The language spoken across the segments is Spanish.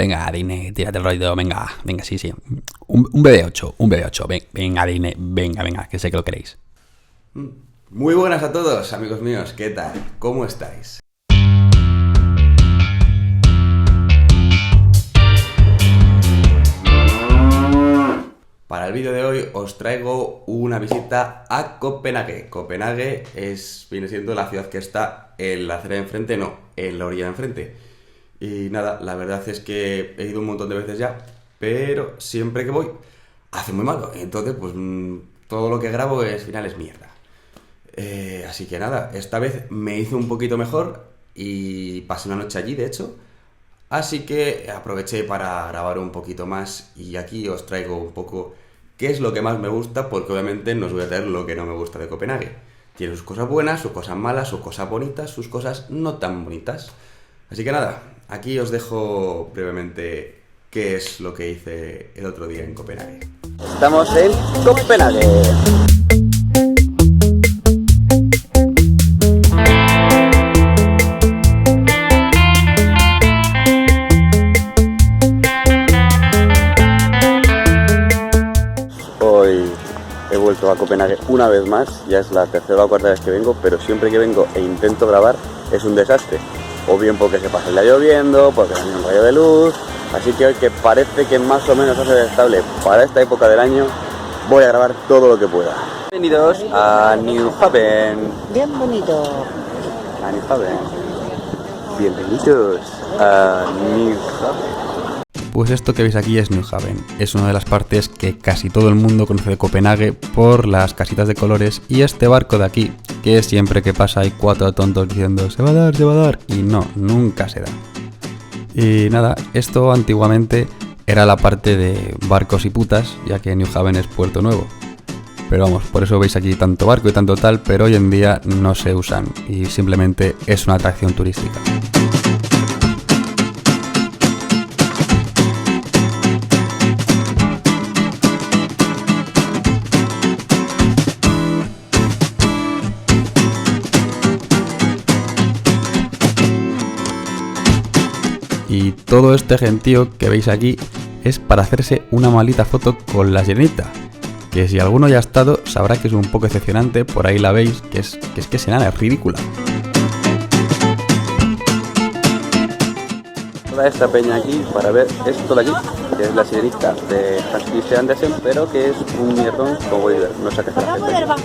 Venga, Dine, tírate el rollo, venga, sí. Un BB8, venga, Dine, venga, que sé que lo queréis. Muy buenas a todos, amigos míos, ¿qué tal? ¿Cómo estáis? Para el vídeo de hoy os traigo una visita a Copenhague. Copenhague viene siendo la ciudad que está en la acera de enfrente, no, en la orilla de enfrente. Y nada, la verdad es que he ido un montón de veces ya, pero siempre que voy hace muy malo. Entonces, pues todo lo que grabo al final es mierda. Así que nada, esta vez me hice un poquito mejor y pasé una noche allí, de hecho. Así que aproveché para grabar un poquito más y aquí os traigo un poco qué es lo que más me gusta, porque obviamente no os voy a traer lo que no me gusta de Copenhague. Tiene sus cosas buenas, sus cosas malas, sus cosas bonitas, sus cosas no tan bonitas. Así que nada, aquí os dejo brevemente qué es lo que hice el otro día en Copenhague. Estamos en Copenhague. Hoy he vuelto a Copenhague una vez más, ya es la tercera o cuarta vez que vengo, pero siempre que vengo e intento grabar es un desastre. O bien porque se pasa el día lloviendo, porque no hay un rayo de luz. Así que hoy, que parece que más o menos hace estable para esta época del año, voy a grabar todo lo que pueda. Bienvenidos a New Haven. Bienvenido A New Haven. Bienvenidos a New Haven. Pues esto que veis aquí es New Haven. Es una de las partes que casi todo el mundo conoce de Copenhague por las casitas de colores y este barco de aquí, que siempre que pasa hay 4 tontos diciendo se va a dar, y no, nunca se da. Y nada, esto antiguamente era la parte de barcos y putas, ya que New Haven es Puerto Nuevo. Pero vamos, por eso veis aquí tanto barco y tanto tal, pero hoy en día no se usan y simplemente es una atracción turística. Y todo este gentío que veis aquí es para hacerse una maldita foto con la sirenita. Que si alguno ya ha estado, sabrá que es un poco decepcionante, por ahí la veis, que es esa enana es ridícula. Toda esta peña aquí para ver esto de aquí, que es la sirenita de Hans Christian Andersen, pero que es un mierdón como Oliver, no sé qué hacer la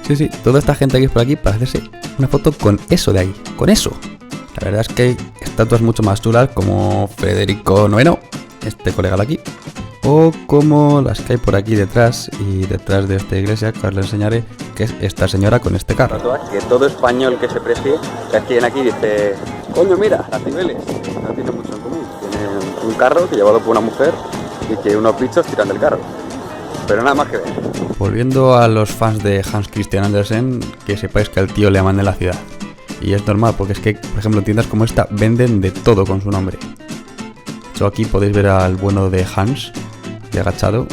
gente. Sí, toda esta gente aquí es por aquí para hacerse una foto con eso de ahí, con eso. La verdad es que hay estatuas mucho más chulas como Federico IX, este colega de aquí, o como las que hay por aquí detrás y detrás de esta iglesia, que os la enseñaré, que es esta señora con este carro. Que todo español que se precie, que alguien aquí dice, coño mira, las Cibeles, no tiene mucho en común. Tienen un carro que llevado por una mujer y que unos bichos tiran del carro. Pero nada más que ver. Volviendo a los fans de Hans Christian Andersen, que sepáis que al tío le aman en la ciudad. Y es normal, porque es que, por ejemplo, tiendas como esta venden de todo con su nombre. De hecho, aquí podéis ver al bueno de Hans, de agachado.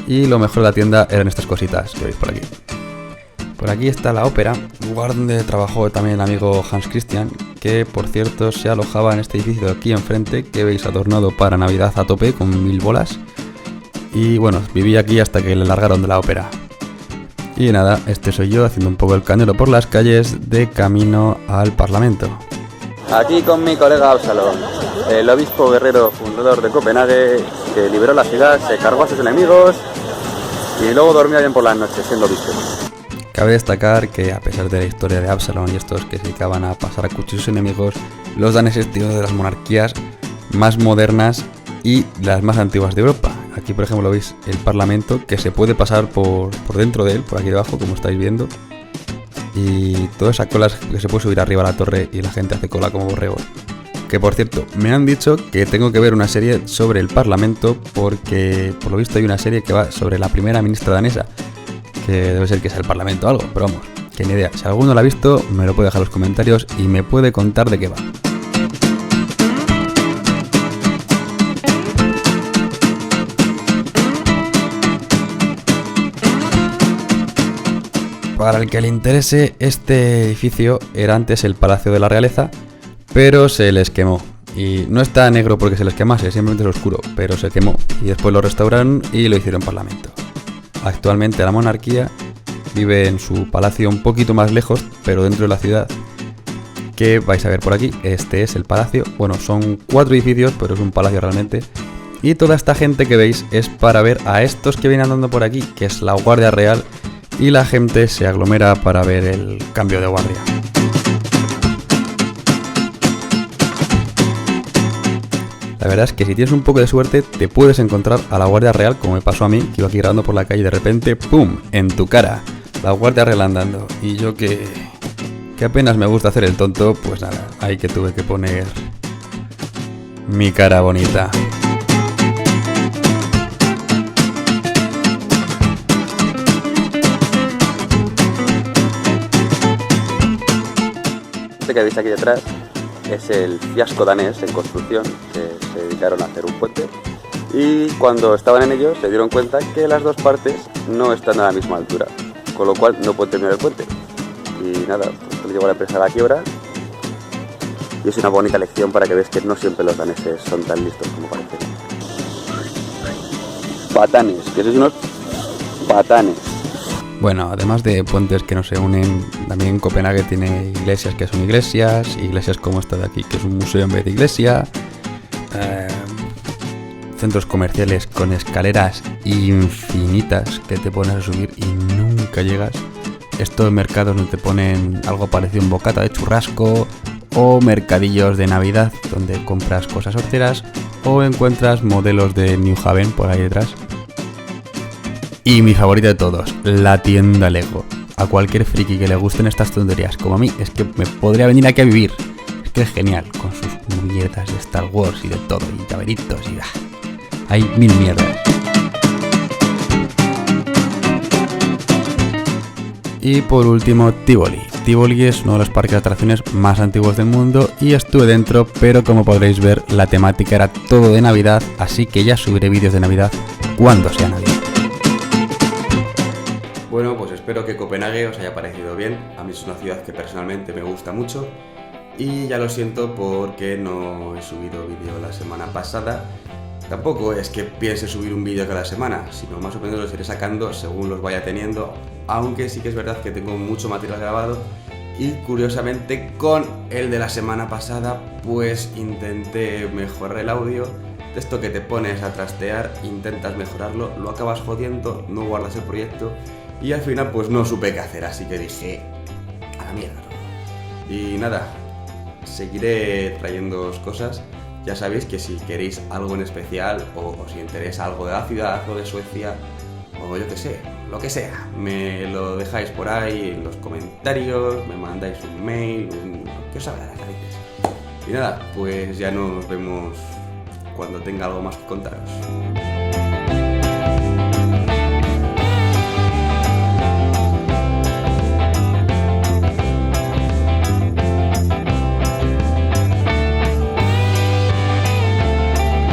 Y lo mejor de la tienda eran estas cositas que veis por aquí. Por aquí está la ópera, lugar donde trabajó también el amigo Hans Christian, que por cierto se alojaba en este edificio de aquí enfrente, que veis adornado para Navidad a tope con 1000 bolas. Y bueno, viví aquí hasta que le largaron de la ópera. Y nada, este soy yo haciendo un poco el canelo por las calles de camino al Parlamento. Aquí con mi colega Absalón, el obispo guerrero fundador de Copenhague, que liberó la ciudad, se cargó a sus enemigos y luego dormía bien por las noches siendo obispo. Cabe destacar que a pesar de la historia de Absalón y estos que se dedicaban a pasar a cuchillos enemigos, los dan ese estilo de las monarquías más modernas y las más antiguas de Europa. Aquí por ejemplo veis el Parlamento, que se puede pasar por dentro de él, por aquí debajo, como estáis viendo. Y toda esa cola que se puede subir arriba a la torre y la gente hace cola como borregos. Que por cierto, me han dicho que tengo que ver una serie sobre el Parlamento, porque por lo visto hay una serie que va sobre la primera ministra danesa, que debe ser que es el Parlamento o algo, pero vamos, que ni idea. Si alguno la ha visto, me lo puede dejar en los comentarios y me puede contar de qué va. Para el que le interese, este edificio era antes el Palacio de la Realeza, pero se les quemó. Y no está negro porque se les quemase, simplemente es oscuro, pero se quemó y después lo restauraron y lo hicieron parlamento. Actualmente la monarquía vive en su palacio un poquito más lejos, pero dentro de la ciudad, que vais a ver por aquí. Este es el palacio. Bueno, son 4 edificios, pero es un palacio realmente. Y toda esta gente que veis es para ver a estos que vienen andando por aquí, que es la Guardia Real, y la gente se aglomera para ver el cambio de guardia. La verdad es que si tienes un poco de suerte te puedes encontrar a la Guardia Real, como me pasó a mí, que iba aquí grabando por la calle y de repente ¡pum!, en tu cara, la Guardia Real andando. Y yo que apenas me gusta hacer el tonto, pues nada, ahí que tuve que poner mi cara bonita. Este que veis aquí detrás es el fiasco danés en construcción, que se dedicaron a hacer un puente, y cuando estaban en ello se dieron cuenta que las dos partes no están a la misma altura, con lo cual no pueden terminar el puente. Y nada, esto le llevó a la empresa a la quiebra, y es una bonita lección para que veas que no siempre los daneses son tan listos como parecen. Patanes, que sois unos patanes. Bueno, además de puentes que no se unen, también Copenhague tiene iglesias que son iglesias como esta de aquí, que es un museo en vez de iglesia, centros comerciales con escaleras infinitas que te pones a subir y nunca llegas. Estos mercados donde te ponen algo parecido a un bocata de churrasco, o mercadillos de Navidad donde compras cosas horteras, o encuentras modelos de New Haven por ahí detrás. Y mi favorito de todos, la tienda Lego. A cualquier friki que le gusten estas tonterías, como a mí, es que me podría venir aquí a vivir. Es que es genial, con sus mierdas de Star Wars y de todo, y llaveritos y... hay mil mierdas. Y por último, Tivoli. Tivoli es uno de los parques de atracciones más antiguos del mundo y estuve dentro, pero como podréis ver, la temática era todo de Navidad, así que ya subiré vídeos de Navidad cuando sea Navidad. Bueno, pues espero que Copenhague os haya parecido bien. A mí es una ciudad que personalmente me gusta mucho. Y ya lo siento porque no he subido vídeo la semana pasada. Tampoco es que piense subir un vídeo cada semana, sino más o menos los iré sacando según los vaya teniendo. Aunque sí que es verdad que tengo mucho material grabado. Y curiosamente con el de la semana pasada pues intenté mejorar el audio. De esto que te pones a trastear, intentas mejorarlo, lo acabas jodiendo, no guardas el proyecto. Y al final pues no supe qué hacer, así que dije, a la mierda. Y nada, seguiré trayéndoos cosas. Ya sabéis que si queréis algo en especial o os interesa algo de la ciudad o de Suecia, o yo que sé, lo que sea, me lo dejáis por ahí en los comentarios, me mandáis un mail, lo que os haga las narices. Y nada, pues ya nos vemos cuando tenga algo más que contaros.